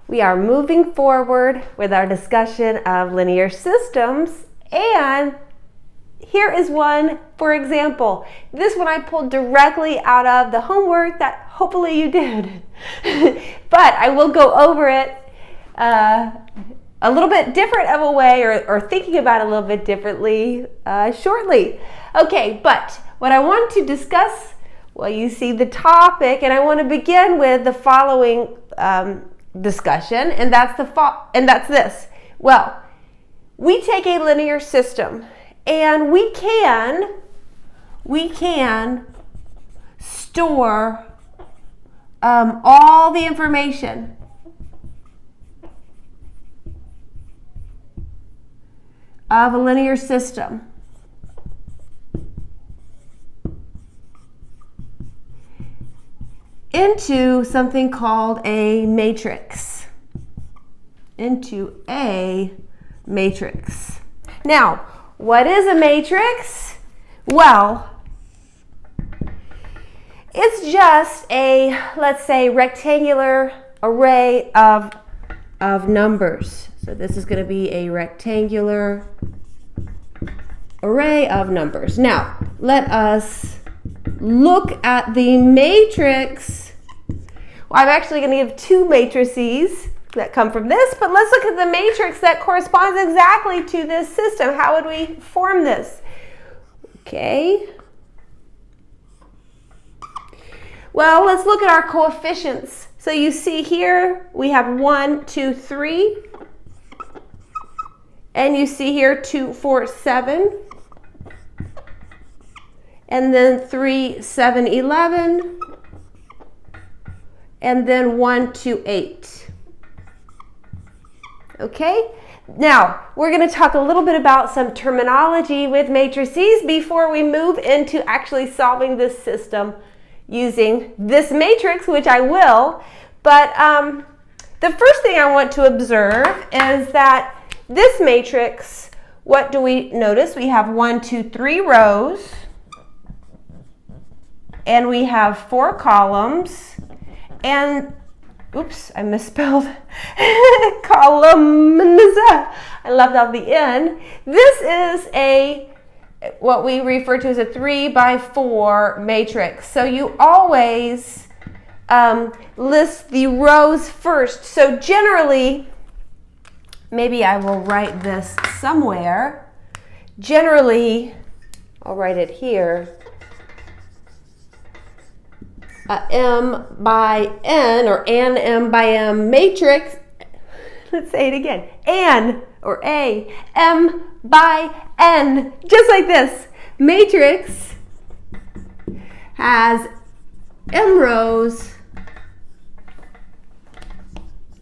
We are moving forward with our discussion of linear systems, and here is one, for example. This one I pulled directly out of the homework that hopefully you did. But I will go over it a little bit different of a way, or thinking about it a little bit differently shortly. Okay, but what I want to discuss, well, you see the topic, and I want to begin with the following discussion, and that's this. Well, we take a linear system, and we can store all the information of a linear system into something called a matrix. Now, what is a matrix? Well, it's just a, let's say, rectangular array of numbers. So this is going to be a rectangular array of numbers. Now, let us look at the matrix. Well, I'm actually going to give two matrices that come from this, but let's look at the matrix that corresponds exactly to this system. How would we form this? Okay. Well, let's look at our coefficients. So you see here we have 1, 2, 3. And you see here 2, 4, 7. And then 3, 7, 11. And then 1, 2, 8. Okay? Now, we're going to talk a little bit about some terminology with matrices before we move into actually solving this system using this matrix, which I will. But the first thing I want to observe is that this matrix, what do we notice? We have 1, 2, 3 rows, and we have 4 columns, and oops, I misspelled columns. I left out the N. This is what we refer to as a 3 by 4 matrix. So you always list the rows first. So generally, maybe I will write this somewhere. Generally, I'll write it here. M by N, or an M by M matrix. Let's say it again. An, or A, M by N. Just like this. Matrix has M rows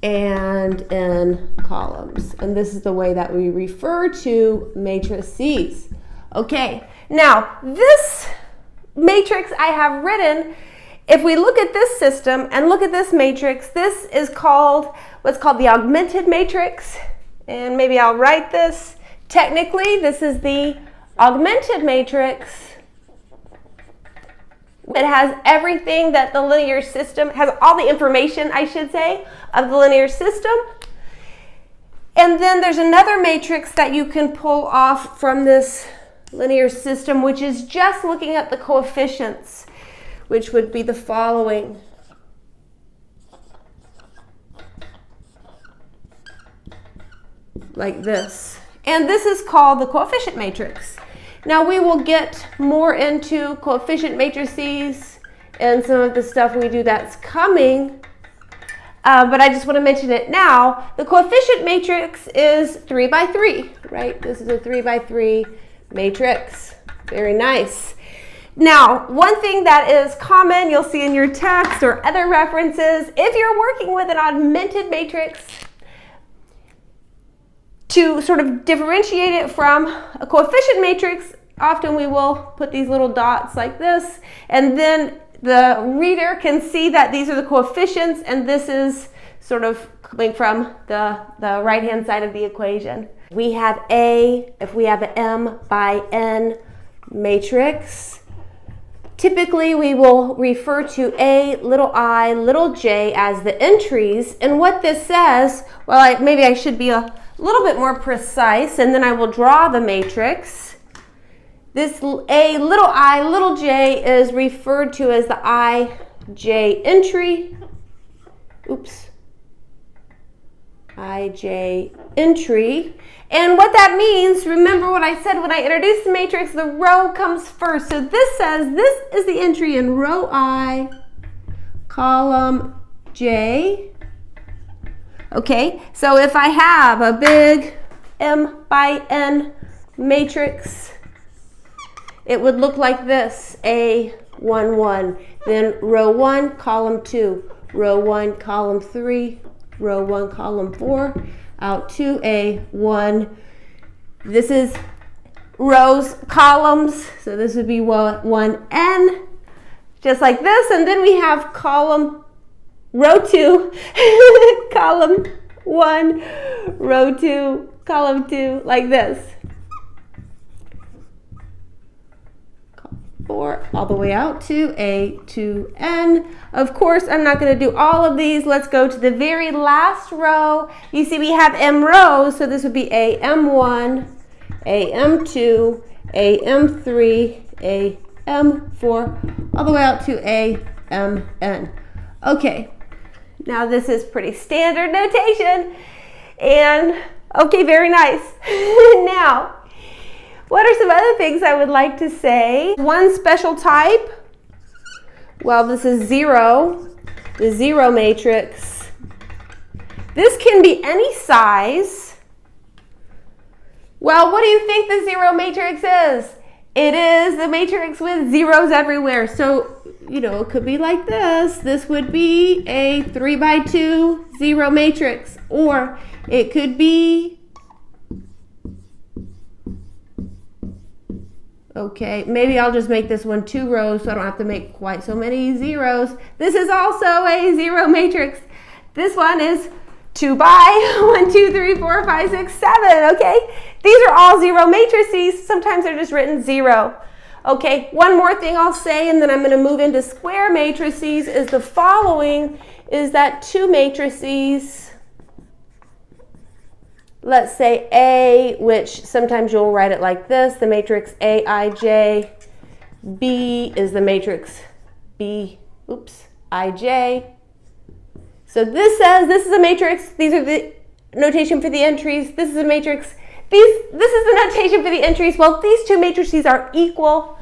and N columns. And this is the way that we refer to matrices. Okay, now this matrix I have written, if we look at this system and look at this matrix, this is called what's called the Augmented Matrix. And maybe I'll write this. Technically, this is the Augmented Matrix. It has everything that the linear system has, all the information, I should say, of the linear system. And then there's another matrix that you can pull off from this linear system, which is just looking at the coefficients, which would be the following. Like this. And this is called the coefficient matrix. Now we will get more into coefficient matrices and some of the stuff we do that's coming, but I just want to mention it now. The coefficient matrix is 3 by 3, right? This is a 3 by 3 matrix. Very nice. Now, one thing that is common, you'll see in your text or other references, if you're working with an augmented matrix, to sort of differentiate it from a coefficient matrix, often we will put these little dots like this, and then the reader can see that these are the coefficients, and this is sort of coming from the right-hand side of the equation. We have if we have an M by N matrix, typically we will refer to A, little I, little j as the entries. And what this says, well, maybe I should be a little bit more precise, and then I will draw the matrix. This A, little I, little j is referred to as the ij entry. Oops. ij entry. And what that means, remember what I said when I introduced the matrix, the row comes first. So this says this is the entry in row I, column j. Okay, so if I have a big M by N matrix, it would look like this, A1, 1. Then row 1, column 2, row 1, column 3, row 1, column 4, out 2A1. This is rows, columns, so this would be 1N, just like this. And then we have column, row 2, column 1, row 2, column 2, like this. 4 all the way out to A2N. Of course, I'm not going to do all of these. Let's go to the very last row. You see we have M rows, so this would be AM1, AM2, AM3, AM4, all the way out to AMN. Okay, now this is pretty standard notation, and okay, very nice. Now, what are some other things I would like to say? One special type, well, this is 0, the 0 matrix. This can be any size. Well, what do you think the 0 matrix is? It is the matrix with zeros everywhere. So, you know, it could be like this. This would be a 3 by 2 0 matrix. Or it could be, okay, maybe I'll just make this one 2 rows so I don't have to make quite so many zeros. This is also a 0 matrix. This one is 2 by 1, 2, 3, 4, 5, 6, 7, okay? These are all 0 matrices. Sometimes they're just written 0. Okay, one more thing I'll say, and then I'm going to move into square matrices, is the following, is that 2 matrices, let's say A, which sometimes you'll write it like this, the matrix Aij, B is the matrix B, Ij. So this says this is a matrix, these are the notation for the entries, this is a matrix, this is the notation for the entries. Well, these 2 matrices are equal.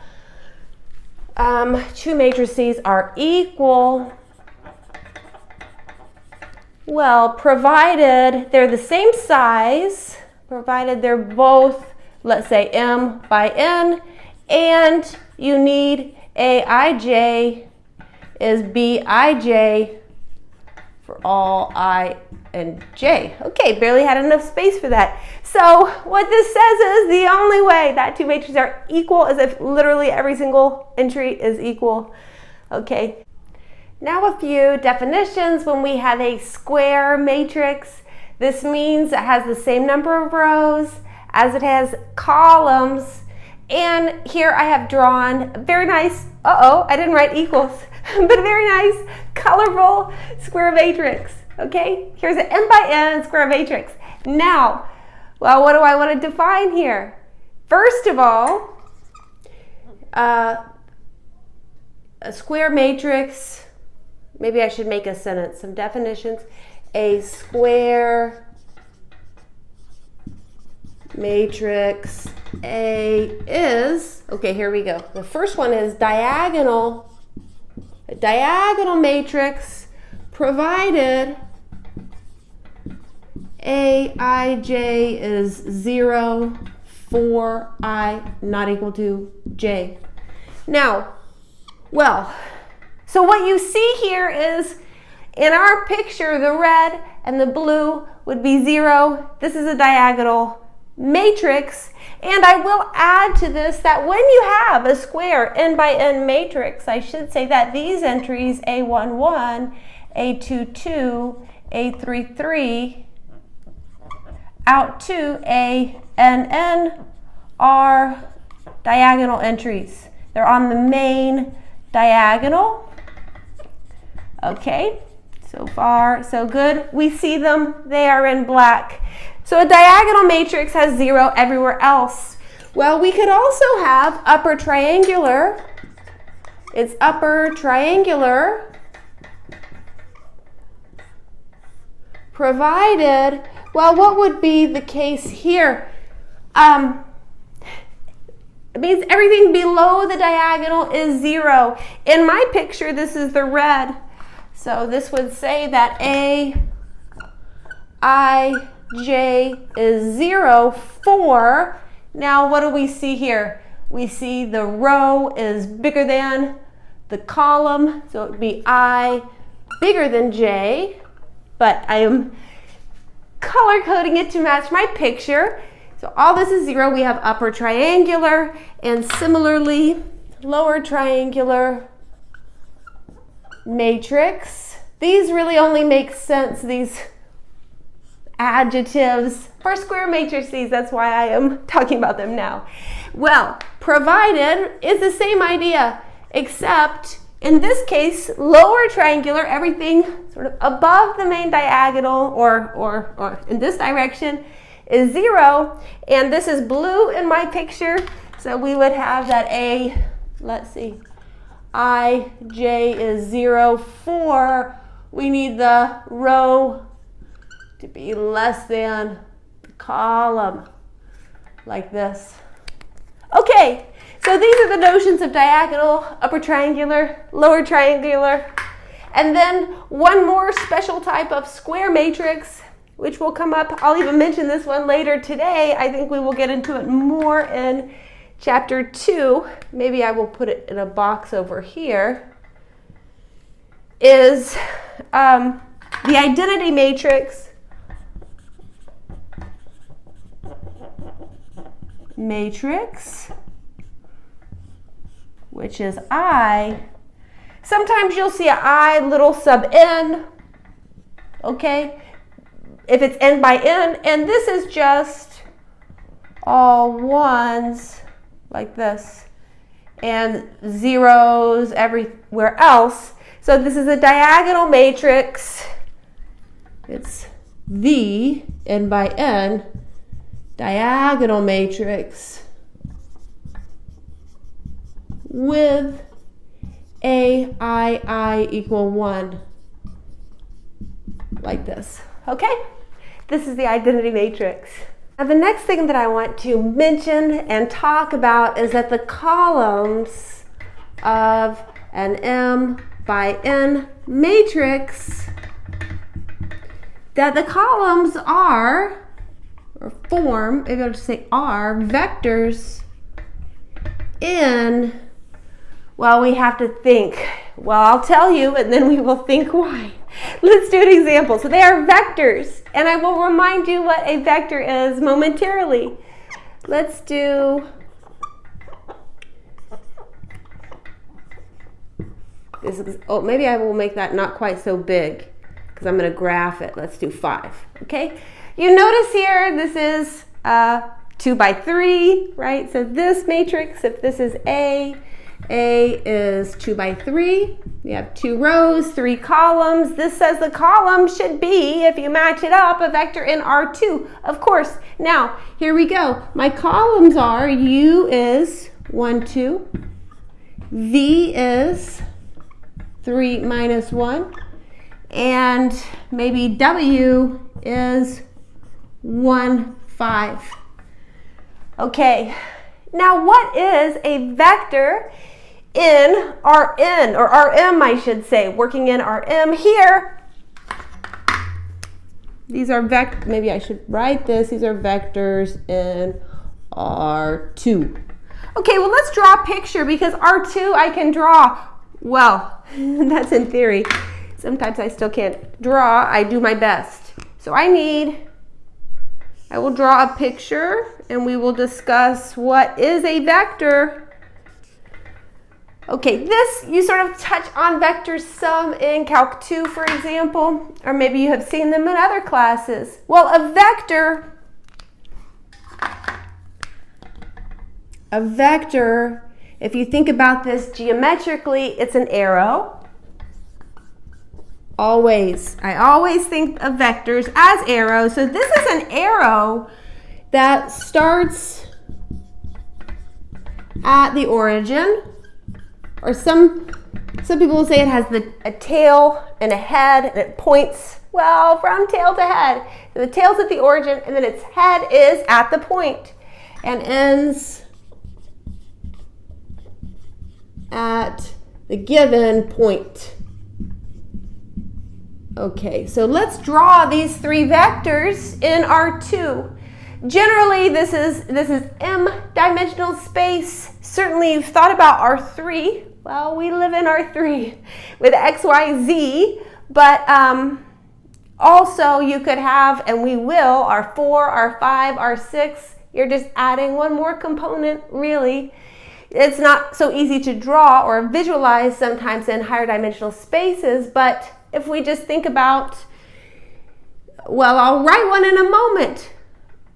2 matrices are equal. Well, provided they're the same size, provided they're both, let's say, M by N, and you need Aij is Bij for all I and J. Okay, barely had enough space for that. So what this says is the only way that 2 matrices are equal is if literally every single entry is equal. Okay. Now a few definitions. When we have a square matrix, this means it has the same number of rows as it has columns. And here I have drawn a very nice, I didn't write equals, but a very nice, colorful square matrix. Okay, here's an M by N square matrix. Now, well, what do I want to define here? First of all, a square matrix, maybe I should make a sentence, some definitions. A square matrix A is, okay, here we go. The first one is diagonal. A diagonal matrix provided Aij is 0 for I not equal to j. Now, well, so what you see here is in our picture, the red and the blue would be 0. This is a diagonal matrix. And I will add to this that when you have a square n by n matrix, I should say that these entries, A11, A22, A33, out to ANN are diagonal entries. They're on the main diagonal. Okay, so far so good. We see them, they are in black. So a diagonal matrix has 0 everywhere else. Well, we could also have upper triangular. It's upper triangular provided, well, what would be the case here? It means everything below the diagonal is 0. In my picture, this is the red. So this would say that Aij is 0 for, now what do we see here? We see the row is bigger than the column, so it would be I bigger than J, but I am color coding it to match my picture. So all this is 0. We have upper triangular, and similarly lower triangular matrix. These really only make sense, these adjectives, for square matrices. That's why I am talking about them now. Well, provided is the same idea, except in this case, lower triangular, everything sort of above the main diagonal or in this direction is 0, and this is blue in my picture, so we would have that let's see, Ij is 0 for, we need the row to be less than the column, like this. Okay, so these are the notions of diagonal, upper triangular, lower triangular, and then one more special type of square matrix, which will come up. I'll even mention this one later today. I think we will get into it more in chapter 2. Maybe I will put it in a box over here. Is the identity matrix. Which is I. Sometimes you'll see an I little sub n. Okay? If it's n by n, and this is just all ones like this, and zeros everywhere else. So this is a diagonal matrix. It's the n by n diagonal matrix with ai equal 1, like this. Okay? This is the identity matrix. Now the next thing that I want to mention and talk about is that the columns of an m by n matrix, that the columns are, or form, maybe I'll just say are, vectors in, well, we have to think. Well, I'll tell you, and then we will think why. Let's do an example. So they are vectors, and I will remind you what a vector is momentarily. Let's do this. Oh, maybe I will make that not quite so big because I'm going to graph it. Let's do 5. Okay. You notice here this is 2 by 3, right? So this matrix, if this is A is 2 by 3. We have 2 rows, 3 columns. This says the column should be, if you match it up, a vector in R2, of course. Now, here we go. My columns are U is 1, 2. V is 3 minus 1. And maybe W is 1, 5. Okay. Now, what is a vector in Rn, or Rm, I should say, working in Rm here? These are maybe I should write this. These are vectors in R2. Okay, well, let's draw a picture because R2 I can draw. Well, that's in theory. Sometimes I still can't draw. I do my best. So I will draw a picture and we will discuss what is a vector. Okay, this, you sort of touch on vectors some in Calc 2, for example, or maybe you have seen them in other classes. Well, a vector If you think about this geometrically, it's an arrow. Always. I always think of vectors as arrows. So this is an arrow that starts at the origin, or some people will say it has a tail and a head, and it points, well, from tail to head. So the tail's at the origin, and then its head is at the point and ends at the given point. Okay, so let's draw these three vectors in R2. Generally, this is m-dimensional space. Certainly, you've thought about R3. Well, we live in R3 with x, y, z, but also you could have, and we will, R4, R5, R6. You're just adding one more component, really. It's not so easy to draw or visualize sometimes in higher dimensional spaces, but if we just think about, well, I'll write one in a moment.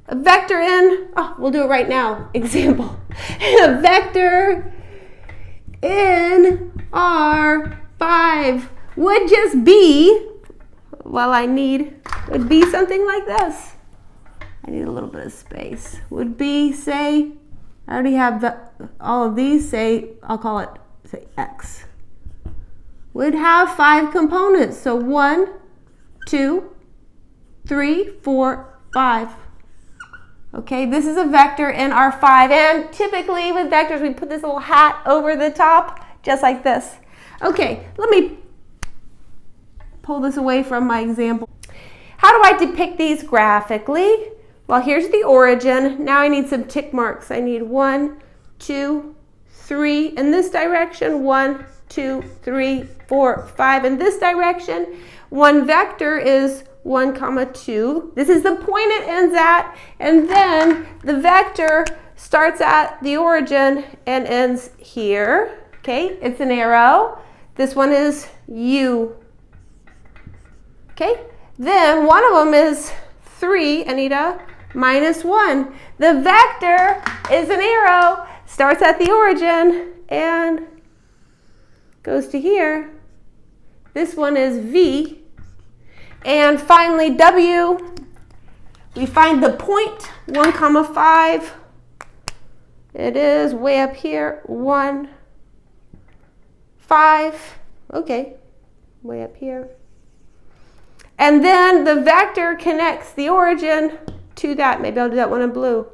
A vector in, we'll do it right now, example. A vector in R5 would just be, would be something like this. I need a little bit of space. Would be, say, I already have all of these, say, I'll call it, say, X. Would have 5 components. So 1, 2, 3, 4, 5. Okay, this is a vector in R5, and typically with vectors we put this little hat over the top, just like this. Okay, let me pull this away from my example. How do I depict these graphically? Well, here's the origin. Now I need some tick marks. I need 1, 2, 3 in this direction, 1, 2, 3, 4, 5 in this direction. One vector is 1, 2. This is the point it ends at, and then the vector starts at the origin and ends here. Okay, it's an arrow. This one is U. Okay, then one of them is 3, Anita, -1. The vector is an arrow, starts at the origin and goes to here. This one is V. And finally, W, we find the point, 1, 5. It is way up here, 1, 5. Okay, way up here. And then the vector connects the origin to that. Maybe I'll do that one in blue.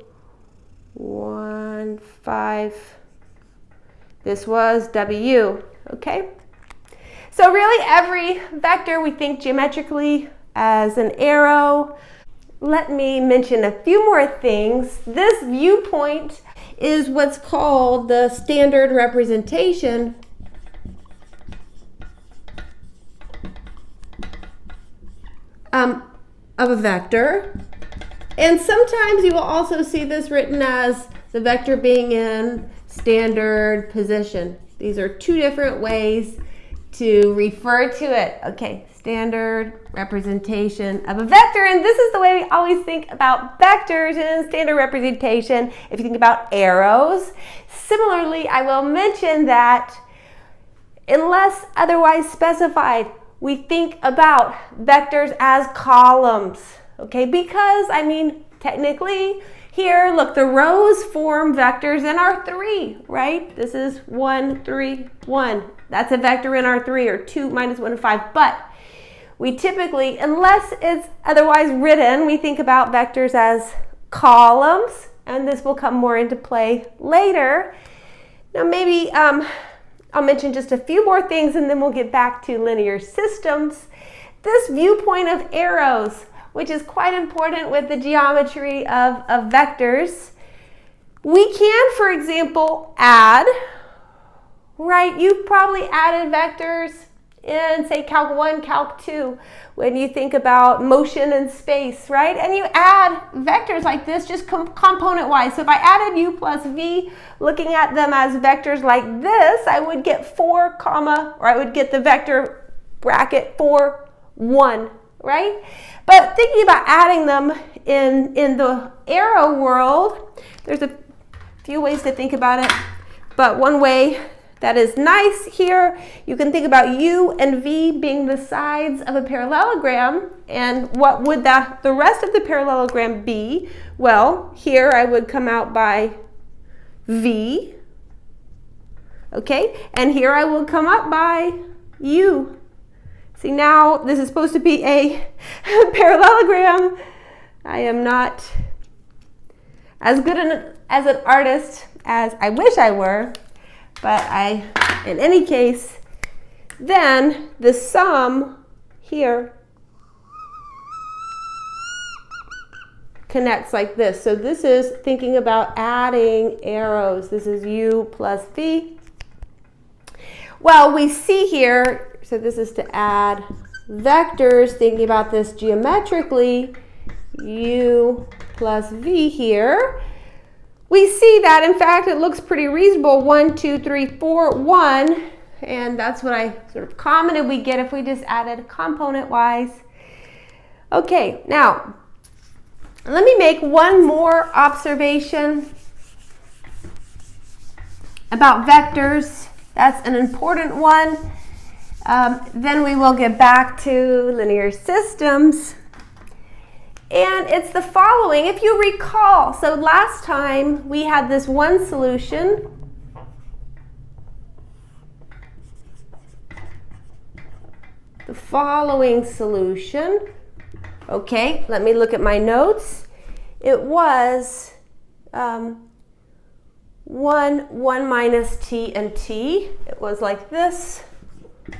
1, 5. This was W, okay? So really every vector we think geometrically as an arrow. Let me mention a few more things. This viewpoint is what's called the standard representation of a vector. And sometimes you will also see this written as the vector being in standard position. These are two different ways to refer to it. Okay, standard representation of a vector, and this is the way we always think about vectors in standard representation if you think about arrows. Similarly, I will mention that unless otherwise specified, we think about vectors as columns, okay? Because, I mean, technically, here, look, the rows form vectors in R3, right? This is 1, 3, 1. That's a vector in R3, or 2, -1, and 5. But we typically, unless it's otherwise written, we think about vectors as columns, and this will come more into play later. Now maybe I'll mention just a few more things, and then we'll get back to linear systems. This viewpoint of arrows, which is quite important with the geometry of vectors. We can, for example, add, right? You've probably added vectors in, say, Calc 1, Calc 2, when you think about motion in space, right? And you add vectors like this just component-wise. So if I added U plus V, looking at them as vectors like this, I would get 4, or I would get the vector bracket 4, 1, right? But thinking about adding them in the arrow world, there's a few ways to think about it. But one way that is nice here, you can think about U and V being the sides of a parallelogram. And what would the rest of the parallelogram be? Well, here I would come out by V. Okay, and here I will come up by U. See, now this is supposed to be a parallelogram. I am not as good as an artist as I wish I were, but in any case, then the sum here connects like this. So this is thinking about adding arrows. This is U plus V. Well, we see here, so this is to add vectors, thinking about this geometrically, U plus V here. We see that, in fact, it looks pretty reasonable. 1, 2, 3, 4, 1. And that's what I sort of commented we get if we just added component-wise. Okay, now, let me make one more observation about vectors. That's an important one. Then we will get back to linear systems. And it's the following. If you recall, so last time we had this one solution. The following solution. Okay, let me look at my notes. It was 1 minus t and t. It was like this.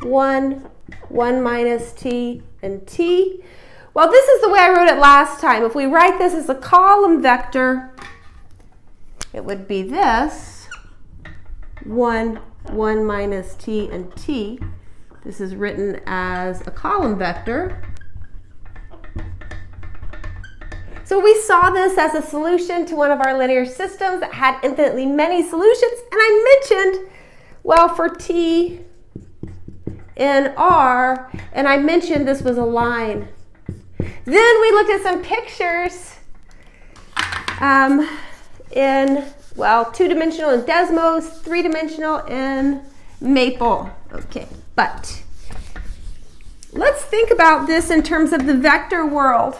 1 minus t and t. Well, this is the way I wrote it last time. If we write this as a column vector, it would be this, 1 minus t and t. This is written as a column vector. So we saw this as a solution to one of our linear systems that had infinitely many solutions. And I mentioned, well, for t in R, and I mentioned this was a line. Then we looked at some pictures in, well, 2-dimensional in Desmos, 3-dimensional in Maple. Okay, but let's think about this in terms of the vector world.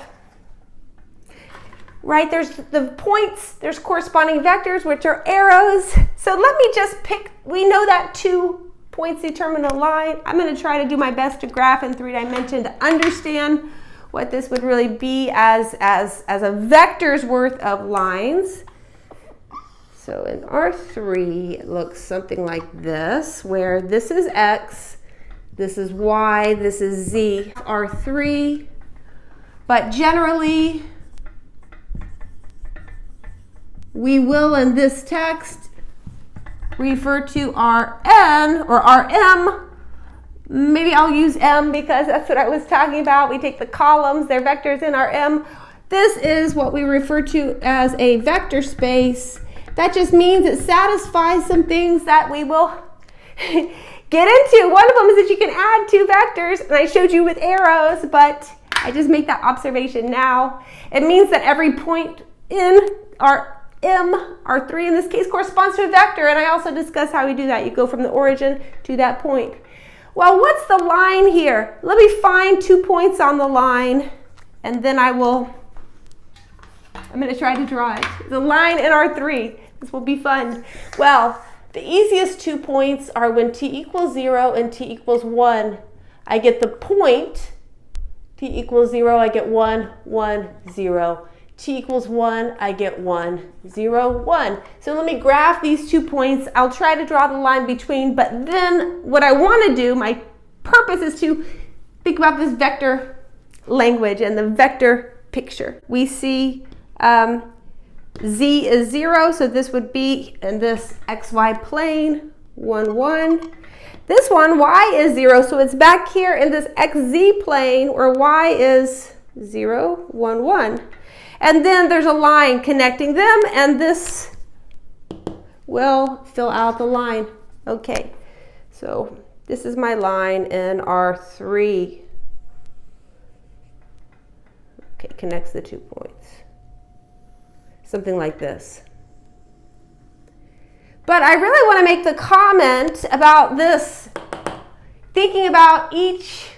Right, there's the points, there's corresponding vectors, which are arrows. So let me just pick, we know that 2 points determine a line. I'm going to try to do my best to graph in 3 dimensions to understand what this would really be as a vector's worth of lines. So in R3, it looks something like this, where this is X, this is Y, this is Z. R3, but generally, we will in this text refer to Rn or Rm. Maybe I'll use M because that's what I was talking about. We take the columns, they're vectors in Rm. This is what we refer to as a vector space. That just means it satisfies some things that we will get into. One of them is that you can add 2 vectors, and I showed you with arrows, but I just make that observation now. It means that every point in our R3 in this case corresponds to a vector, and I also discuss how we do that. You go from the origin to that point. Well, what's the line here? Let me find 2 points on the line, and then I'm going to try to draw it. The line in R3. This will be fun. Well, the easiest 2 points are when t equals 0 and t equals 1. I get the point. T equals 0, I get 1, 1, 0. T equals 1, I get 1, 0, 1. So let me graph these 2 points. I'll try to draw the line between, but then what I want to do, my purpose is to think about this vector language and the vector picture. We see Z is 0, so this would be in this XY plane, 1, 1. This one, Y is 0, so it's back here in this XZ plane where Y is 0, 1, 1. And then there's a line connecting them, and this will fill out the line. Okay, so this is my line in R3. Okay, connects the 2 points. Something like this. But I really want to make the comment about this, thinking about each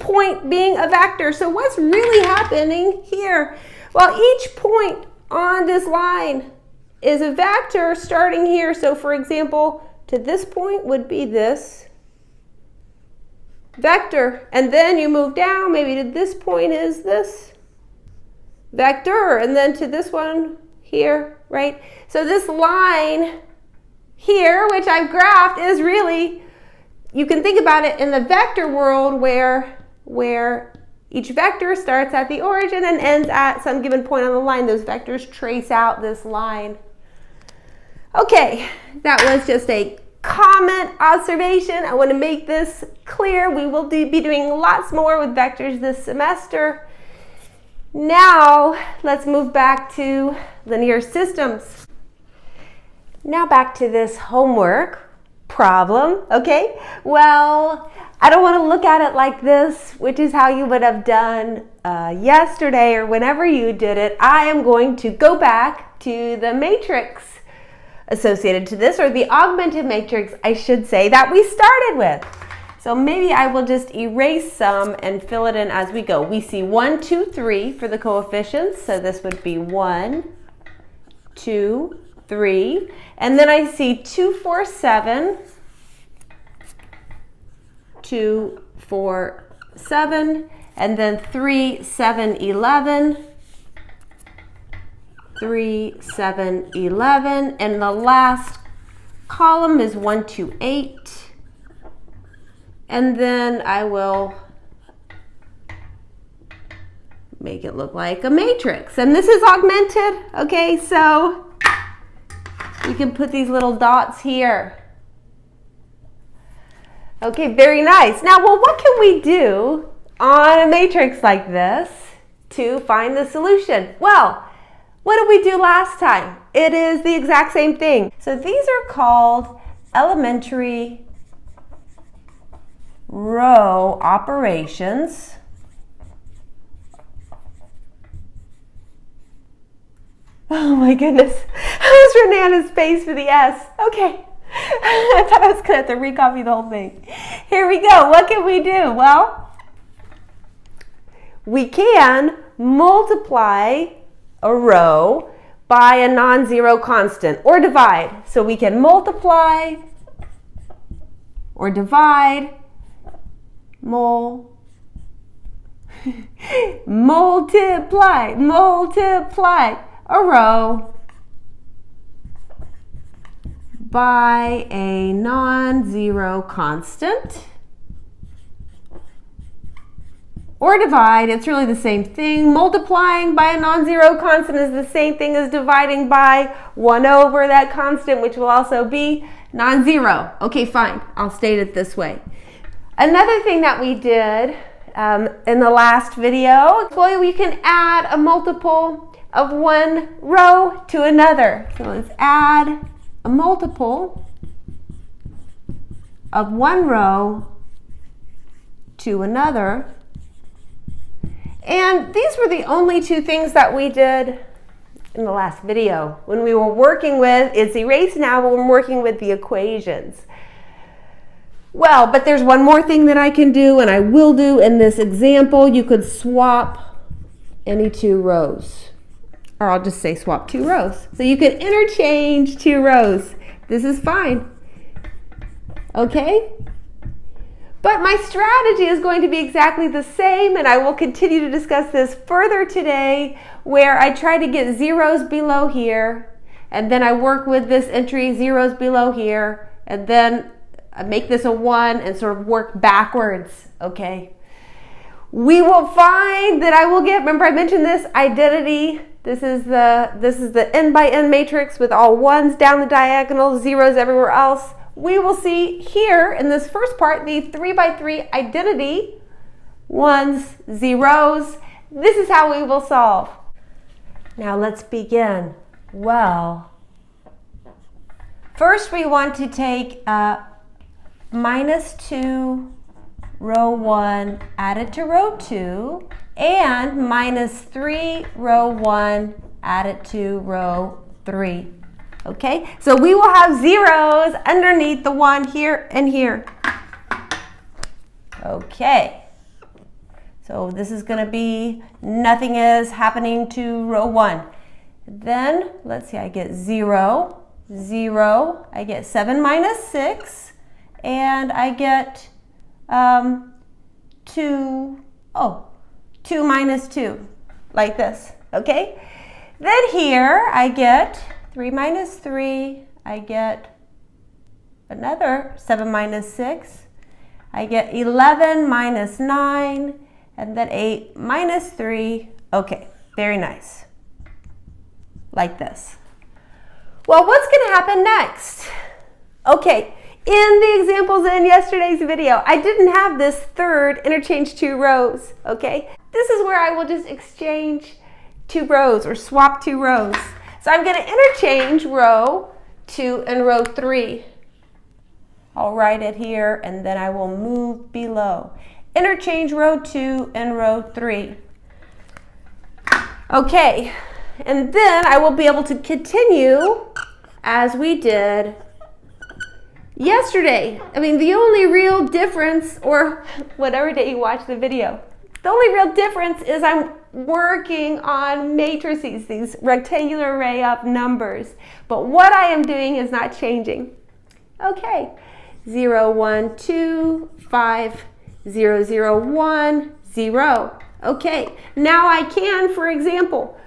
point being a vector. So what's really happening here? Well, each point on this line is a vector starting here. So for example, to this point would be this vector. And then you move down, maybe to this point is this vector. And then to this one here, right? So this line here, which I've graphed, is really, you can think about it in the vector world where each vector starts at the origin and ends at some given point on the line. Those vectors trace out this line. Okay, that was just a comment observation. I want to make this clear. We will be doing lots more with vectors this semester. Now, let's move back to linear systems. Now back to this homework problem, okay? Well, I don't want to look at it like this, which is how you would have done yesterday or whenever you did it. I am going to go back to the matrix associated to this, or the augmented matrix, I should say, that we started with. So maybe I will just erase some and fill it in as we go. We see 1, 2, 3 for the coefficients. So this would be 1, 2, 3. And then I see 2, 4, 7. 2, 4, 7. And then 3, 7, 11. 3, 7, 11. And the last column is 1, 2, 8. And then I will make it look like a matrix. And this is augmented, okay? So we can put these little dots here. Okay, very nice. Now, well, what can we do on a matrix like this to find the solution? Well, what did we do last time? It is the exact same thing. So these are called elementary row operations. Oh my goodness, I was running out of space for the S. Okay, I thought I was going to have to recopy the whole thing. Here we go. What can we do? Well, we can multiply a row by a non-zero constant, or divide. So we can multiply or divide multiply a row by a non-zero constant, or divide. It's really the same thing. Multiplying by a non-zero constant is the same thing as dividing by 1 over that constant, which will also be non-zero. Okay, fine. I'll state it this way. Another thing that we did in the last video, well, we can add a multiple of one row to another. So let's add a multiple of one row to another. And these were the only two things that we did in the last video. When we were working with, it's erased now, but we're working with the equations. Well, but there's one more thing that I can do, and I will do in this example. You could swap any two rows. Or I'll just say swap two rows. So you can interchange two rows. This is fine. Okay? But my strategy is going to be exactly the same, and I will continue to discuss this further today, where I try to get zeros below here, and then I work with this entry, zeros below here, and then I make this a 1 and sort of work backwards, okay? We will find that I will get, remember I mentioned this identity. This is the n by n matrix with all 1s down the diagonal, zeros everywhere else. We will see here in this first part the 3 by 3 identity, 1s, zeros. This is how we will solve. Now let's begin. Well, first we want to take -2 row 1 added to row 2 and -3 row 1 added to row 3. Okay, so we will have zeros underneath the 1 here and here. Okay, so this is going to be nothing is happening to row 1. Then, let's see, I get 0, 0, I get 7 minus 6, and I get 2 minus 2, like this, okay? Then here I get 3 minus 3, I get another 7 minus 6, I get 11 minus 9, and then 8 minus 3. Okay, very nice. Like this. Well, what's going to happen next? Okay, in the examples in yesterday's video, I didn't have this third interchange 2 rows, okay? This is where I will just exchange 2 rows or swap 2 rows. So I'm going to interchange row 2 and row 3. I'll write it here and then I will move below. Interchange row 2 and row 3. Okay, and then I will be able to continue as we did yesterday. I mean, the only real difference, or whatever day you watch the video, the only real difference is I'm working on matrices, these rectangular array of numbers. But what I am doing is not changing. Okay, 0, 1, 2, 5, 0, 0, 1, 0. Okay, now I can, for example,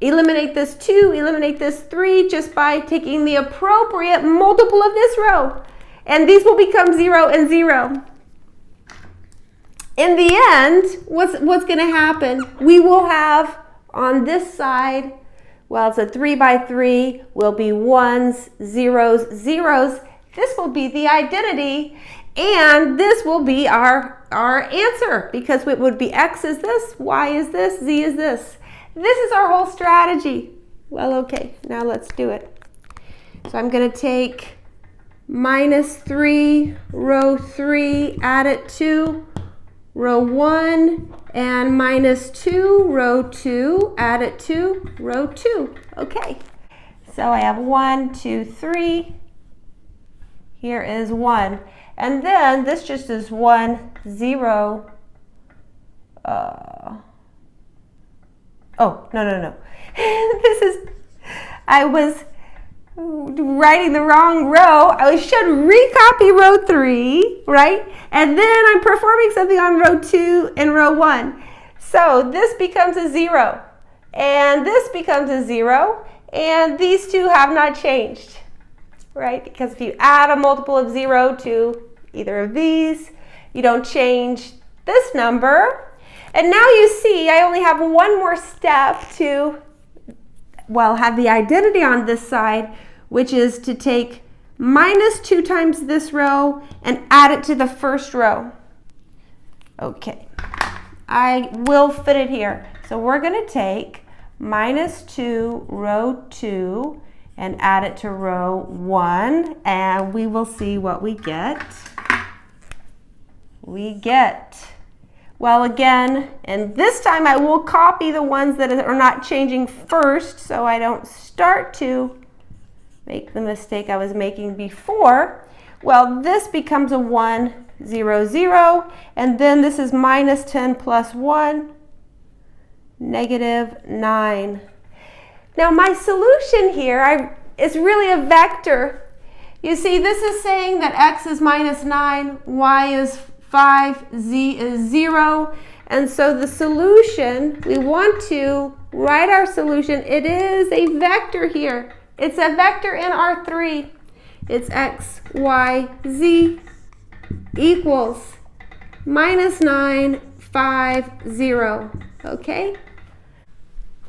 eliminate this 2, eliminate this 3 just by taking the appropriate multiple of this row. And these will become 0 and 0. In the end, what's going to happen? We will have on this side, well, it's a 3 by 3, will be 1s, 0s, 0s. This will be the identity, and this will be our answer, because it would be x is this, y is this, z is this. This is our whole strategy. Well, okay, now let's do it. So I'm going to take minus 3, row 3, add it to row 1, and minus 2, row 2, add it to row 2. Okay, so I have 1, 2, 3. Here is 1. And then this just is 1, 0. Oh, no. I was writing the wrong row. I should recopy row 3, right? And then I'm performing something on row 2 and row 1. So this becomes a 0, and this becomes a 0, and these two have not changed, right? Because if you add a multiple of 0 to either of these, you don't change this number. And now you see I only have one more step to, well, have the identity on this side, which is to take minus 2 times this row and add it to the first row. Okay, I will fit it here. So we're going to take minus 2, row 2, and add it to row 1, and we will see what we get. Well, again, and this time I will copy the ones that are not changing first, so I don't start to make the mistake I was making before. Well, this becomes a 1, 0, 0, and then this is minus 10 plus 1, negative 9. Now my solution here is really a vector. You see, this is saying that x is minus 9, y is 5, z is 0. And so the solution, we want to write our solution. It is a vector here. It's a vector in R3. It's x, y, z equals minus 9, 5, 0. Okay?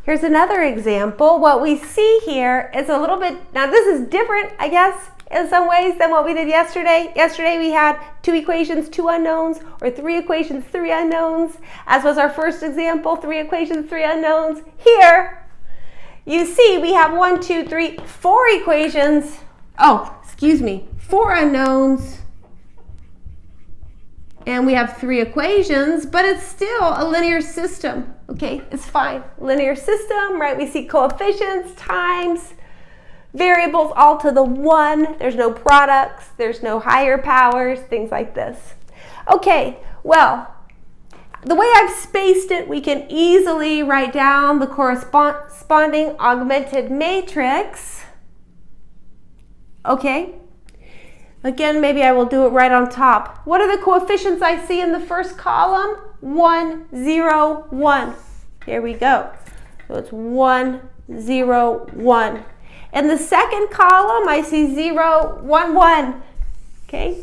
Here's another example. What we see here is a little bit, now this is different, I guess, in some ways than what we did yesterday. Yesterday we had 2 equations, 2 unknowns, or 3 equations, 3 unknowns, as was our first example, 3 equations, 3 unknowns. Here, you see we have 1, 2, 3, 4 equations, 4 unknowns, and we have 3 equations, but it's still a linear system, okay? It's fine. Linear system, right? We see coefficients times variables all to the 1. There's no products, there's no higher powers, things like this. Okay, well, the way I've spaced it, we can easily write down the corresponding augmented matrix. Okay, again, maybe I will do it right on top. What are the coefficients I see in the first column? 1, 0, 1. Here we go. So it's 1, 0, 1. In the second column, I see 0, 1, 1. Okay,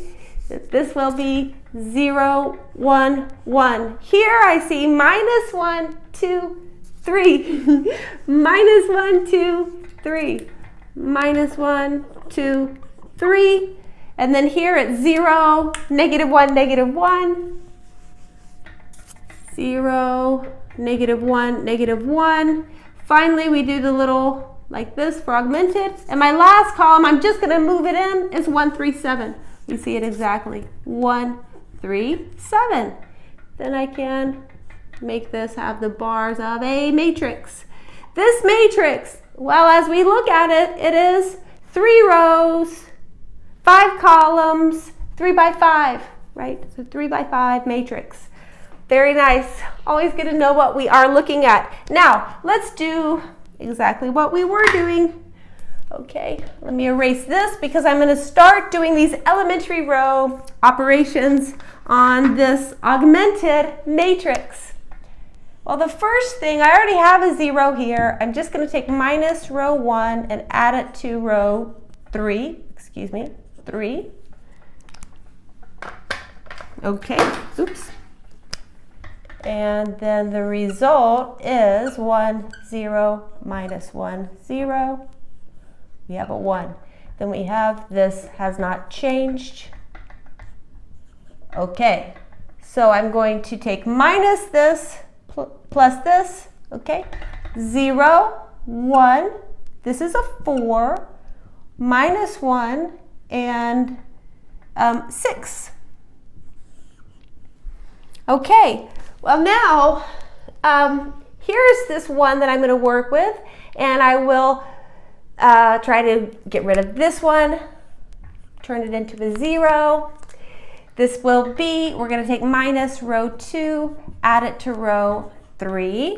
this will be 0, 1, 1. Here I see minus 1, 2, 3. Minus 1, 2, 3. Minus 1, 2, 3. And then here it's 0, negative 1, negative 1. 0, negative 1, negative 1. Finally, we do the little like this for augmented. And my last column, I'm just going to move it in, is 1, 3, 7. We see it exactly. 1, 3, 7. Then I can make this have the bars of a matrix. This matrix, well, as we look at it, it is 3 rows, 5 columns, 3 by 5, right? So 3 by 5 matrix. Very nice. Always good to know what we are looking at. Now, let's do exactly what we were doing. Okay, let me erase this because I'm going to start doing these elementary row operations on this augmented matrix. Well, the first thing, I already have a 0 here. I'm just going to take minus row 1 and add it to row 3. 3. Okay, oops. And then the result is 1, 0, minus 1, 0. We have a 1. Then we have this has not changed. Okay, so I'm going to take minus this plus this, okay? 0, 1, this is a 4, minus 1, and 6. Okay, well now, here's this one that I'm going to work with, and I will try to get rid of this one, turn it into a 0. This will be, we're going to take minus row 2, add it to row 3.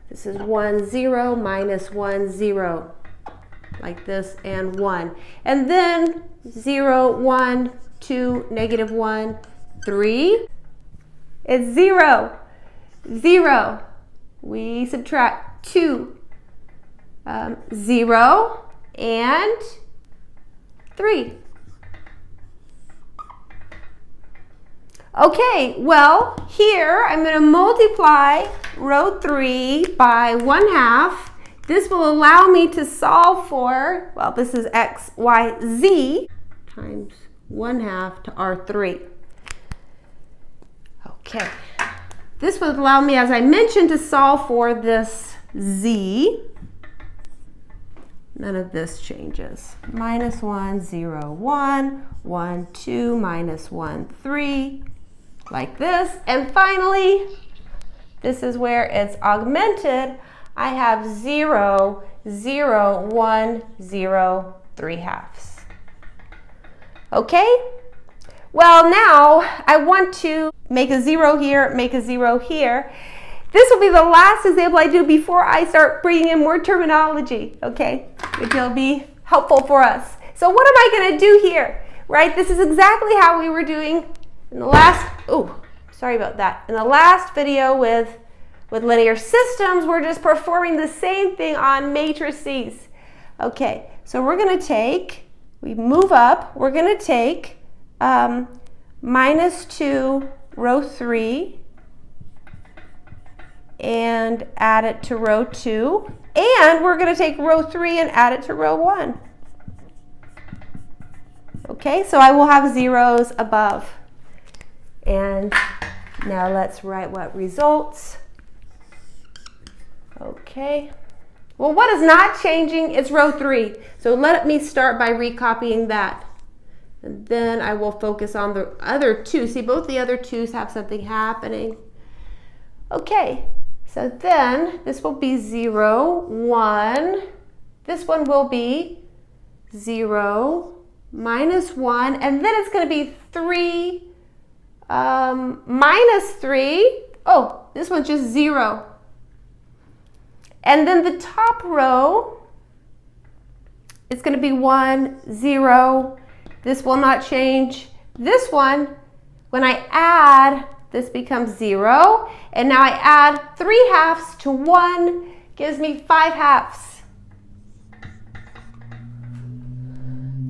This is 1, 0, minus 1, 0, like this, and 1. And then 0, 1, 2, negative 1, 3. It's 0, 0. We subtract 2, 0, and 3. Okay, well, here I'm going to multiply row 3 by 1/2. This will allow me to solve for, well, this is x, y, z times 1/2 to R3. Okay, this will allow me, as I mentioned, to solve for this z. None of this changes. Minus 1, 0, 1, 1, 2, minus 1, 3, like this. And finally, this is where it's augmented. I have 0, 0, 1, 0, 3/2. Okay? Well, now I want to make a 0 here, make a 0 here. This will be the last example I do before I start bringing in more terminology, okay, which will be helpful for us. So what am I going to do here, right? This is exactly how we were doing in the last, sorry about that. In the last video with linear systems, we're just performing the same thing on matrices. Okay, so we're going to take, we move up, we're going to take minus 2 row 3 and add it to row 2, and we're going to take row 3 and add it to row 1. Okay, so I will have zeros above. And now let's write what results. Okay, well, what is not changing is row 3. So let me start by recopying that. And then I will focus on the other 2. See, both the other 2s have something happening. Okay, So then this will be 0, 1. This one will be 0, minus 1. And then it's going to be 3, minus 3. Oh, this one's just 0. And then the top row is going to be 1, 0. This will not change. This one, when I add, this becomes 0. And now I add 3 halves to 1, gives me 5 halves.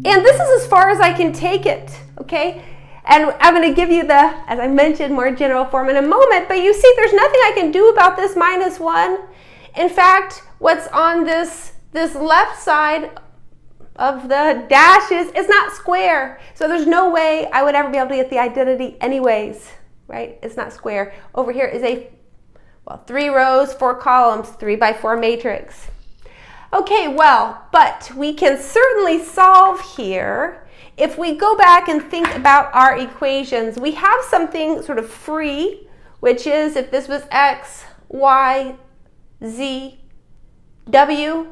And this is as far as I can take it, okay? And I'm going to give you the, as I mentioned, more general form in a moment, but you see there's nothing I can do about this minus 1. In fact, what's on this left side of the dashes is not square. So there's no way I would ever be able to get the identity anyways, right? It's not square. Over here is a, well, 3 rows, 4 columns, 3 by 4 matrix. Okay, well, but we can certainly solve here. If we go back and think about our equations, we have something sort of free, which is if this was x, y, z, w,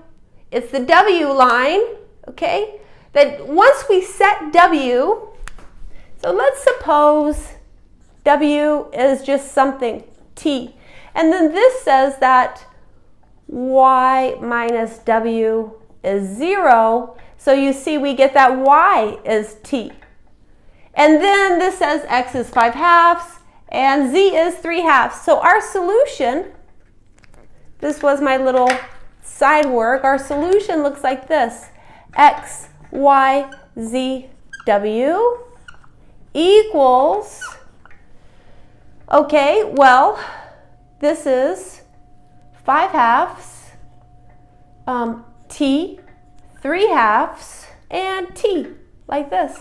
it's the w line, okay? That once we set w, so let's suppose w is just something, t, and then this says that y minus w is 0, so you see we get that y is t. And then this says x is 5 halves and z is 3 halves. So our solution, this was my little side work, our solution looks like this. X, y, z, w equals, okay, well, this is 5 halves, t, 3 halves, and t, like this.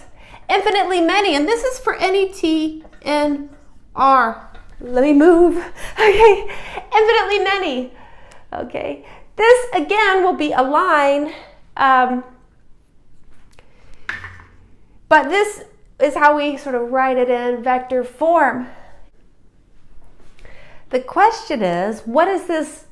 Infinitely many, and this is for any t in R. Let me move. Okay, infinitely many. Okay, this again will be a line, but this is how we sort of write it in vector form. The question is, what is this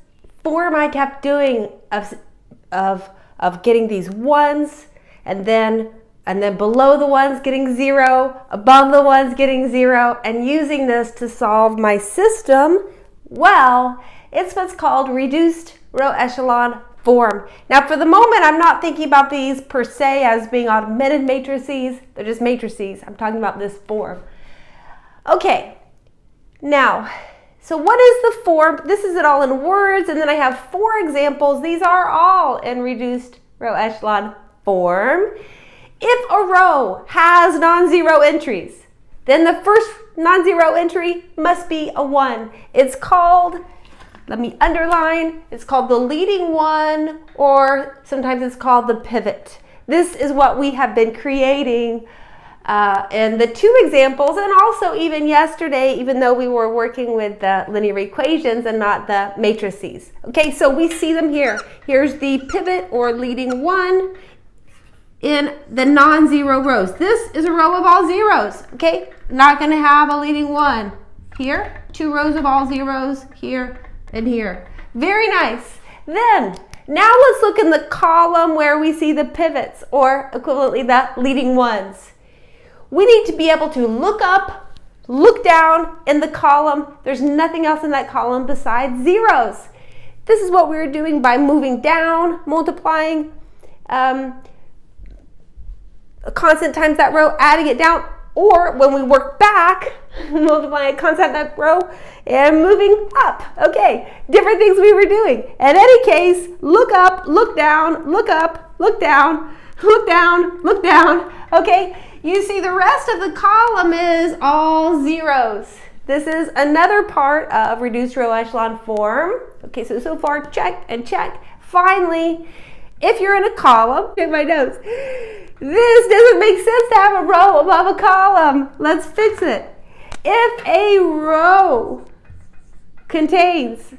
form I kept doing of getting these ones, and then below the ones getting 0, above the ones getting 0, and using this to solve my system? Well, it's what's called reduced row echelon form. Now, for the moment, I'm not thinking about these per se as being augmented matrices. They're just matrices. I'm talking about this form. Okay, now, so what is the form? This is it all in words, and then I have 4 examples. These are all in reduced row echelon form. If a row has non-zero entries, then the first non-zero entry must be a 1. It's called, let me underline, it's called the leading one, or sometimes it's called the pivot. This is what we have been creating in the 2 examples, and also even yesterday, even though we were working with the linear equations and not the matrices. Okay, so we see them here. Here's the pivot or leading one in the non-zero rows. This is a row of all zeros, okay? Not going to have a leading one. Here, 2 rows of all zeros, here and here. Very nice. Then, now let's look in the column where we see the pivots, or equivalently the leading ones. We need to be able to look up, look down in the column. There's nothing else in that column besides zeros. This is what we're doing by moving down, multiplying a constant times that row, adding it down, or when we work back, multiplying a constant that row and moving up. Okay, different things we were doing. In any case, look up, look down, look up, look down, look down, look down. Okay, you see the rest of the column is all zeros. This is another part of reduced row echelon form. Okay, so far, check and check. Finally, if you're in a column, check my notes. This doesn't make sense to have a row above a column. Let's fix it. If a row contains,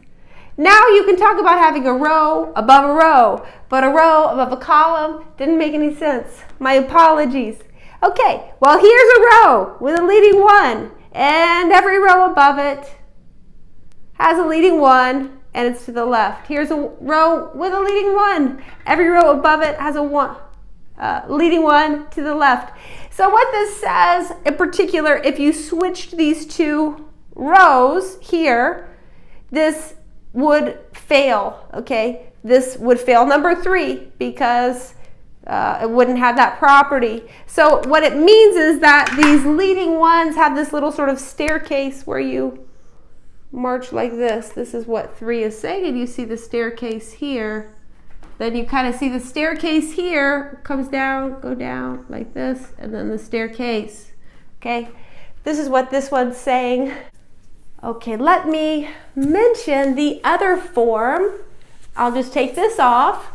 now you can talk about having a row above a row, but a row above a column didn't make any sense. My apologies. Okay, well, here's a row with a leading one, and every row above it has a leading 1 and it's to the left. Here's a row with a leading 1. Every row above it has a leading 1 to the left. So what this says in particular, if you switched these two rows here, this would fail, okay? This would fail number 3 because it wouldn't have that property. So what it means is that these leading ones have this little sort of staircase where you march like this. This is what 3 is saying, and you see the staircase here. Then you kind of see the staircase here, comes down, go down like this, and then the staircase, okay? This is what this one's saying. Okay, let me mention the other form. I'll just take this off,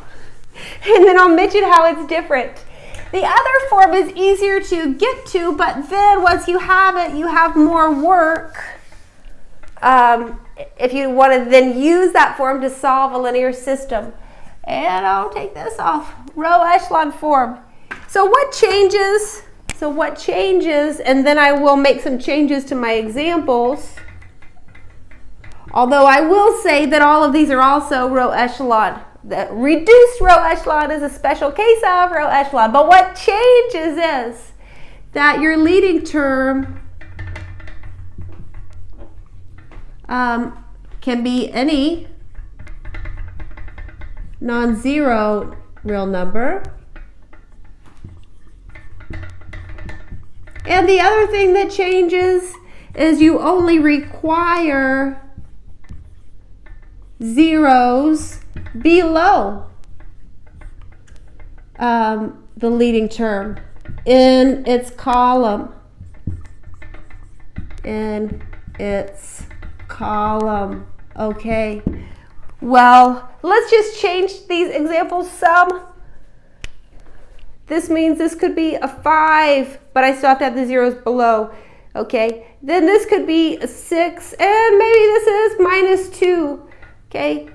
and then I'll mention how it's different. The other form is easier to get to, but then once you have it, you have more work. If you want to then use that form to solve a linear system. And I'll take this off, row-echelon form. So what changes? And then I will make some changes to my examples. Although I will say that all of these are also row-echelon. The reduced row-echelon is a special case of row-echelon. But what changes is that your leading term can be any non-zero real number. And the other thing that changes is you only require zeros below the leading term in its column. Okay. Well, let's just change these examples some. This means this could be a 5, but I still have to have the zeros below. Okay, then this could be a 6, and maybe this is -2. Okay,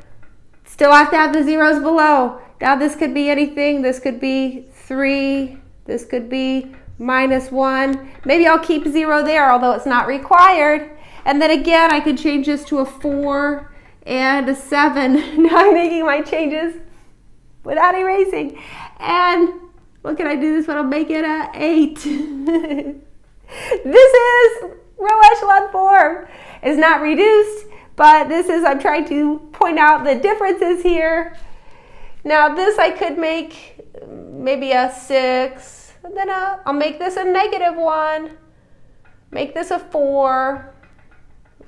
still have to have the zeros below. Now this could be anything. This could be 3. This could be -1. Maybe I'll keep 0 there, although it's not required. And then again, I could change this to a 4 and a 7. Now I'm making my changes without erasing. And what can I do this one? I'll make it a 8. This is row-echelon form. It's not reduced, but this is, I'm trying to point out the differences here. Now this I could make maybe a 6, and then I'll make this a -1, make this a 4,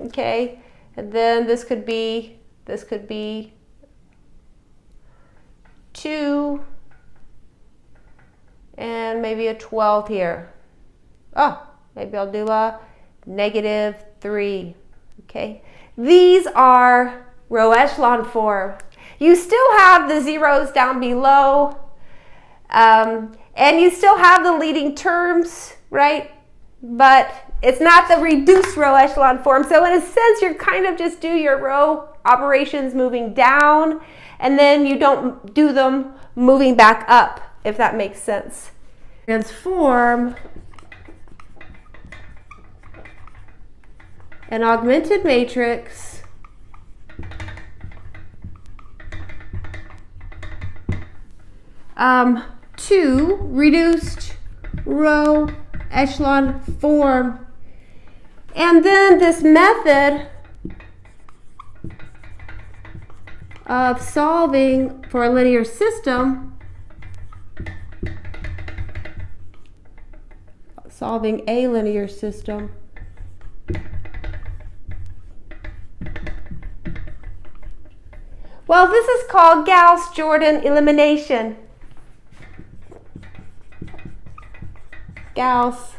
okay, and then this could be 2, and maybe a 12 here. Oh, maybe I'll do a -3, okay. These are row-echelon form. You still have the zeros down below, and you still have the leading terms, right? But it's not the reduced row-echelon form. So in a sense, you're kind of just do your row operations moving down, and then you don't do them moving back up, if that makes sense. Transform an augmented matrix to reduced row-echelon form. And then this method of solving for a linear system, solving a linear system, well, this is called Gauss-Jordan elimination. Gauss-Jordan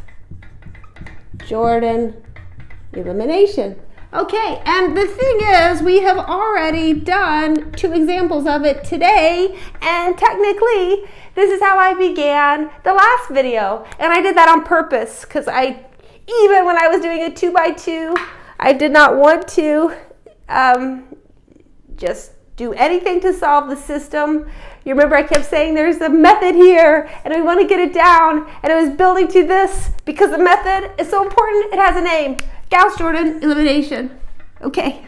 elimination. Okay, and the thing is, we have already done 2 examples of it today, and technically, this is how I began the last video. And I did that on purpose, because even when I was doing a 2x2, I did not want to just do anything to solve the system. You remember I kept saying there's a method here, and we want to get it down, and it was building to this because the method is so important. It has a name, Gauss-Jordan elimination. Okay,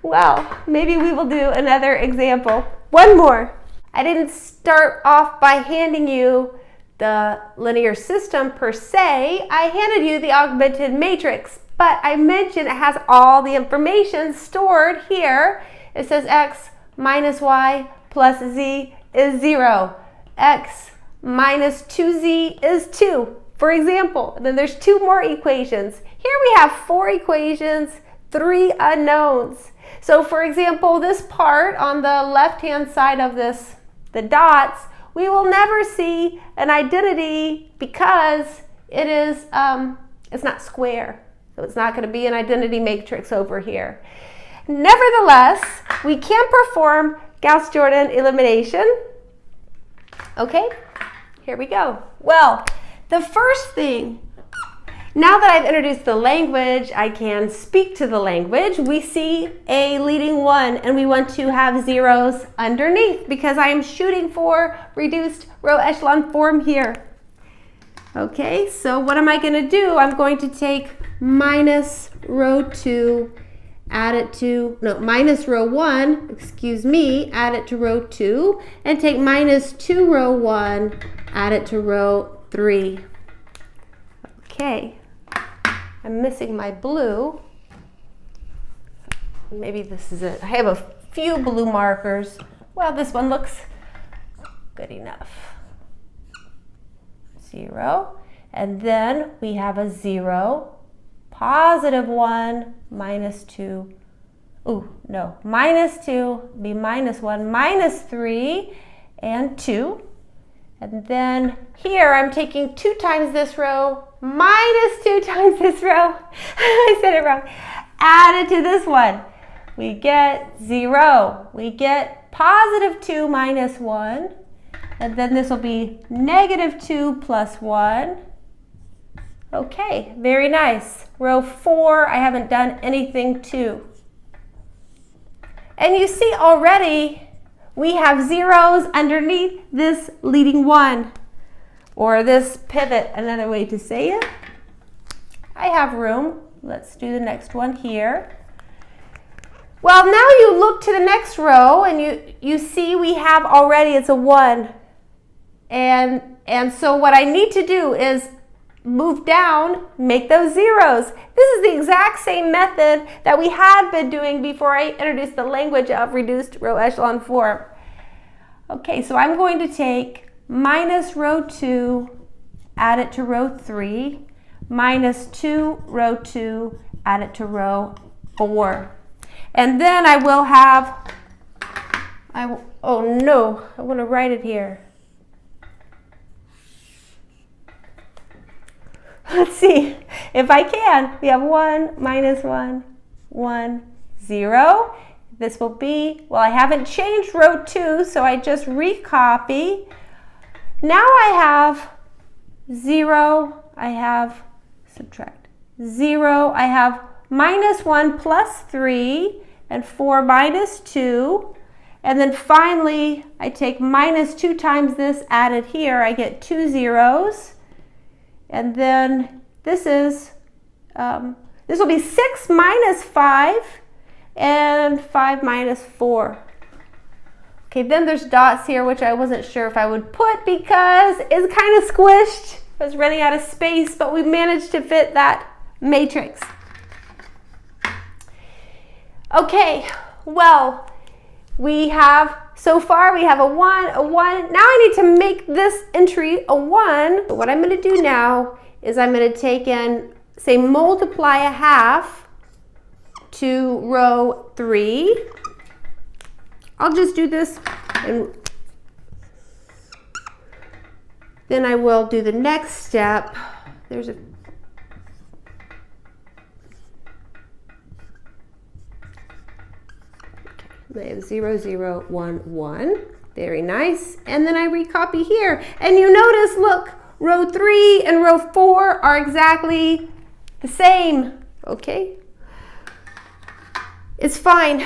Well, maybe we will do another example. One more. I didn't start off by handing you the linear system per se. I handed you the augmented matrix, but I mentioned it has all the information stored here. It says x minus y plus z is 0. X minus 2z is 2, for example. And then there's 2 more equations. Here we have 4 equations, 3 unknowns. So for example, this part on the left-hand side of this, the dots, we will never see an identity because it is, it's not square. So it's not going to be an identity matrix over here. Nevertheless, we can perform Gauss-Jordan elimination. Okay, here we go. Well, the first thing, now that I've introduced the language, I can speak to the language. We see a leading 1, and we want to have zeros underneath because I am shooting for reduced row echelon form here. Okay, so what am I going to do? I'm going to take minus row 2, add it to, no, minus row 1, excuse me, add it to row 2, and take minus 2 row 1, add it to row 3. Okay, I'm missing my blue. Maybe this is it. I have a few blue markers. Well, this one looks good enough. 0, and then we have a 0, positive 1, minus 2, ooh, no, minus 2, be minus 1, minus 3, and 2. And then here I'm taking 2 times this row, minus 2 times this row. I said it wrong. Add it to this one. We get 0. We get positive 2 minus 1. And then this will be negative 2 plus 1. Okay, very nice. Row 4, I haven't done anything to. And you see already we have zeros underneath this leading 1, or this pivot, another way to say it. I have room. Let's do the next one here. Well, now you look to the next row and you see we have already, it's a 1. And so what I need to do is move down, make those zeros. This is the exact same method that we had been doing before I introduced the language of reduced row echelon form. Okay, so I'm going to take minus row 2, add it to row 3, minus 2 row 2, add it to row 4. And then I will have, oh no, I want to write it here. Let's see if I can. We have 1, minus 1, 1, 0. This will be, well, I haven't changed row 2, so I just recopy. Now I have 0, I have, subtract, 0, I have minus 1 plus 3, and 4 minus 2. And then finally, I take minus 2 times this added here. I get 2 zeros. And then this is, this will be 6 minus 5 and 5 minus 4. Okay, then there's dots here, which I wasn't sure if I would put because it's kind of squished. I was running out of space, but we managed to fit that matrix. Okay, well, we have, so far we have a 1, a 1. Now I need to make this entry a 1. What I'm going to do now is I'm going to take in, say, multiply a half to row 3. I'll just do this and then I will do the next step. There's a I have 0, 0, 1, 1. Very nice. And then I recopy here. And you notice, look, row 3 and row 4 are exactly the same. Okay? It's fine.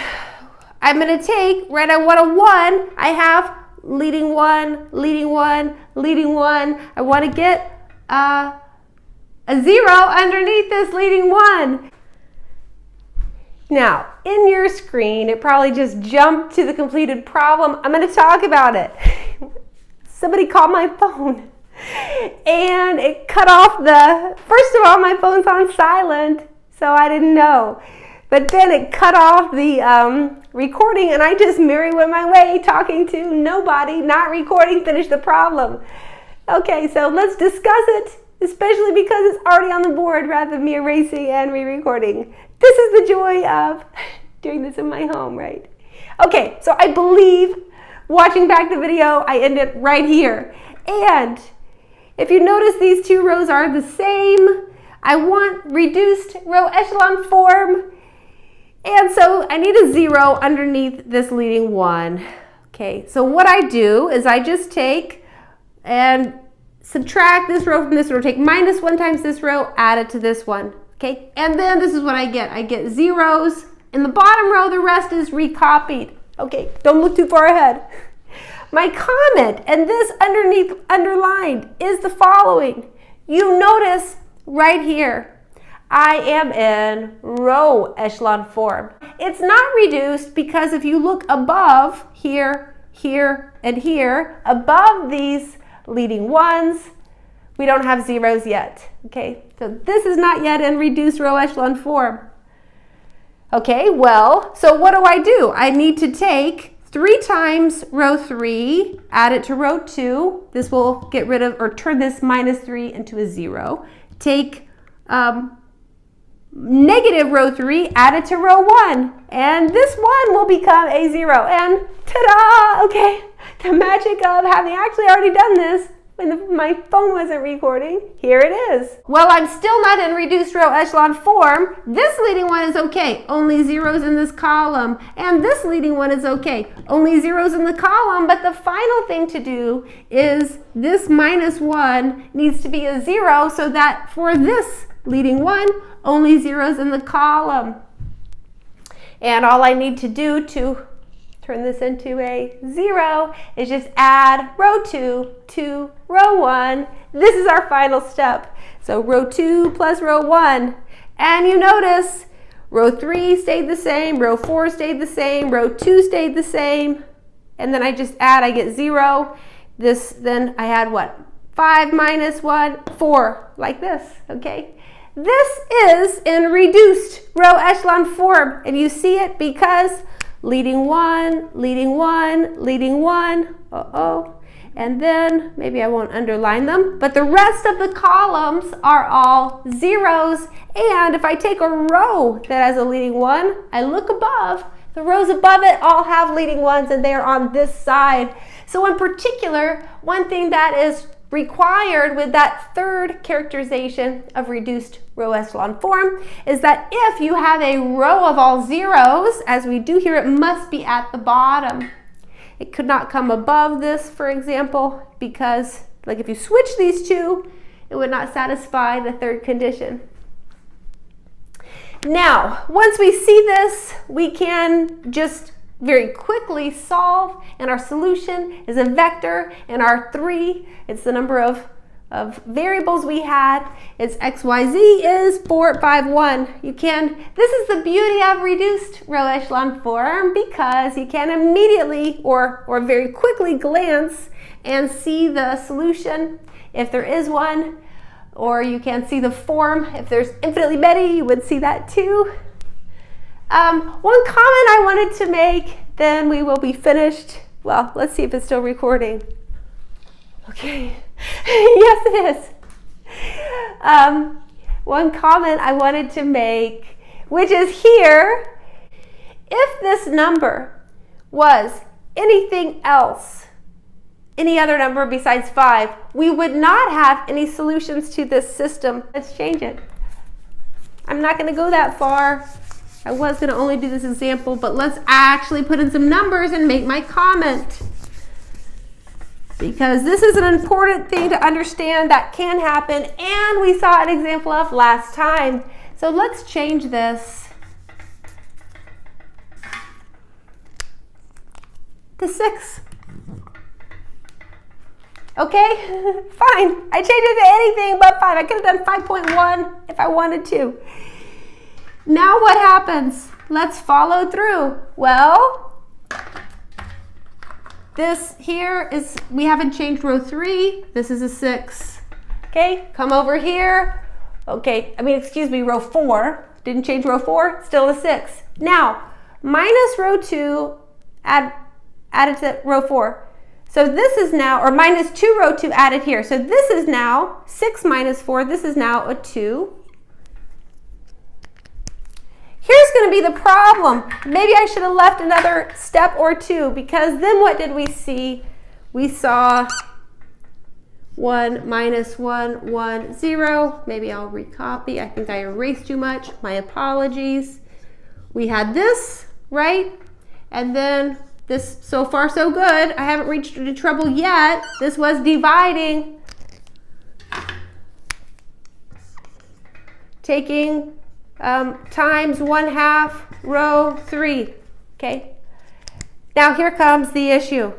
I'm going to take, right, I want a 1. I have leading 1, leading 1, leading 1. I want to get a 0 underneath this leading 1. Now, in your screen, it probably just jumped to the completed problem. I'm going to talk about it. Somebody called my phone and it cut off first of all, my phone's on silent, so I didn't know. But then it cut off the recording, and I just merry went my way, talking to nobody, not recording, finished the problem. Okay, so let's discuss it, especially because it's already on the board rather than me erasing and re-recording. This is the joy of doing this in my home, right? Okay, so I believe watching back the video, I ended right here. And if you notice, these two rows are the same. I want reduced row echelon form. And so I need a 0 underneath this leading 1. Okay, so what I do is I just take and subtract this row from this row, take -1 times this row, add it to this one. Okay, and then this is what I get. I get zeros. In the bottom row, the rest is recopied. Okay, don't look too far ahead. My comment, and this underlined, is the following. You notice right here, I am in row echelon form. It's not reduced because if you look above here, here, and here, above these leading ones, we don't have zeros yet. Okay, so this is not yet in reduced row echelon form. Okay, well, so what do? I need to take 3 times row 3, add it to row 2. This will get rid of, or turn this -3 into a 0. Take negative row 3, add it to row 1. And this 1 will become a 0. And ta-da! Okay, the magic of having actually already done this when my phone wasn't recording, here it is. Well, I'm still not in reduced row echelon form. This leading one is okay, only zeros in this column. And this leading one is okay, only zeros in the column. But the final thing to do is this -1 needs to be a 0 so that for this leading one, only zeros in the column. And all I need to do to turn this into a 0 is just add row 2 to row 1. This is our final step. So row 2 plus row 1. And you notice row 3 stayed the same, row 4 stayed the same, row 2 stayed the same. And then I just add, I get 0. This, then I had what? 5 minus 1, 4, like this, okay? This is in reduced row echelon form. And you see it because leading 1, leading 1, leading 1, and then maybe I won't underline them, but the rest of the columns are all zeros. And if I take a row that has a leading 1, I look above, the rows above it all have leading 1s and they are on this side. So in particular, one thing that is required with that third characterization of reduced row echelon form is that if you have a row of all zeros, as we do here, it must be at the bottom. It could not come above this, for example, because like if you switch these two, it would not satisfy the third condition. Now, once we see this, we can just very quickly solve, and our solution is a vector, and our 3, it's the number of variables we had. It's XYZ is 4, 5, 1. This is the beauty of reduced row echelon form, because you can immediately or very quickly glance and see the solution if there is one, or you can see the form. If there's infinitely many, you would see that too. One comment I wanted to make, then we will be finished. Well, let's see if it's still recording. Okay, yes it is. One comment I wanted to make, which is here, if this number was anything else, any other number besides 5, we would not have any solutions to this system. Let's change it. I'm not going to go that far. I was going to only do this example, but let's actually put in some numbers and make my comment. Because this is an important thing to understand that can happen, and we saw an example of last time. So let's change this to 6. Okay, fine. I changed it to anything but 5. I could have done 5.1 if I wanted to. Now what happens? let's follow through. Well, this here is, we haven't changed row 3. This is a 6. Okay, come over here. Okay, excuse me, row 4. Didn't change row 4, still a 6. Now, minus row 2, added to row 4. So this is now, or minus 2 row 2 added here. So this is now 6 minus 4. This is now a 2. Here's going to be the problem. Maybe I should have left another step or 2, because then what did we see? We saw 1 minus 1, 1, 0. Maybe I'll recopy. I think I erased too much. My apologies. We had this, right? And then this, so far so good. I haven't reached into trouble yet. This was dividing. Taking times 1/2 row 3. Okay. Now here comes the issue.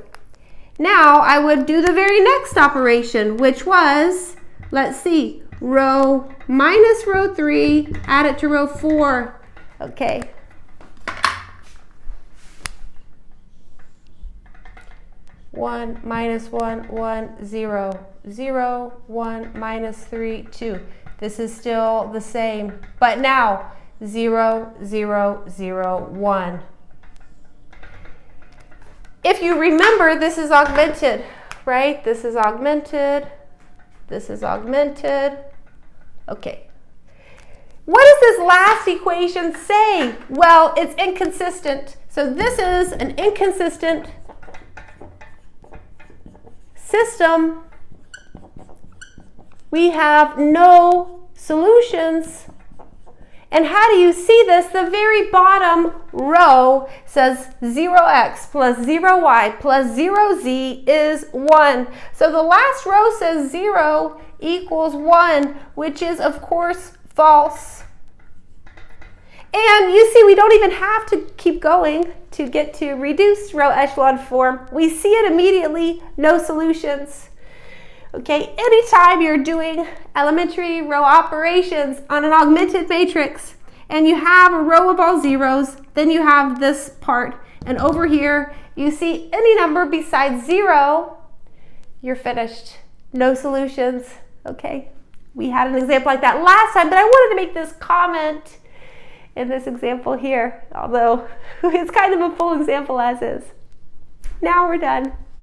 Now I would do the very next operation, which was, let's see, row minus row 3, add it to row 4. Okay. One minus 1, 1, 0, 0, 1 minus 3, 2. This is still the same, but now 0, 0, 0, 1. If you remember, this is augmented, right? This is augmented. This is augmented. Okay. What does this last equation say? Well, it's inconsistent. So this is an inconsistent system. We have no solutions. And how do you see this? The very bottom row says 0x plus 0y plus 0z is 1. So the last row says 0 equals 1, which is, of course, false. And you see, we don't even have to keep going to get to reduced row echelon form. We see it immediately, no solutions. Okay, anytime you're doing elementary row operations on an augmented matrix and you have a row of all zeros, then you have this part, and over here you see any number besides 0, you're finished. No solutions. Okay, we had an example like that last time, but I wanted to make this comment in this example here, although it's kind of a full example as is. Now we're done.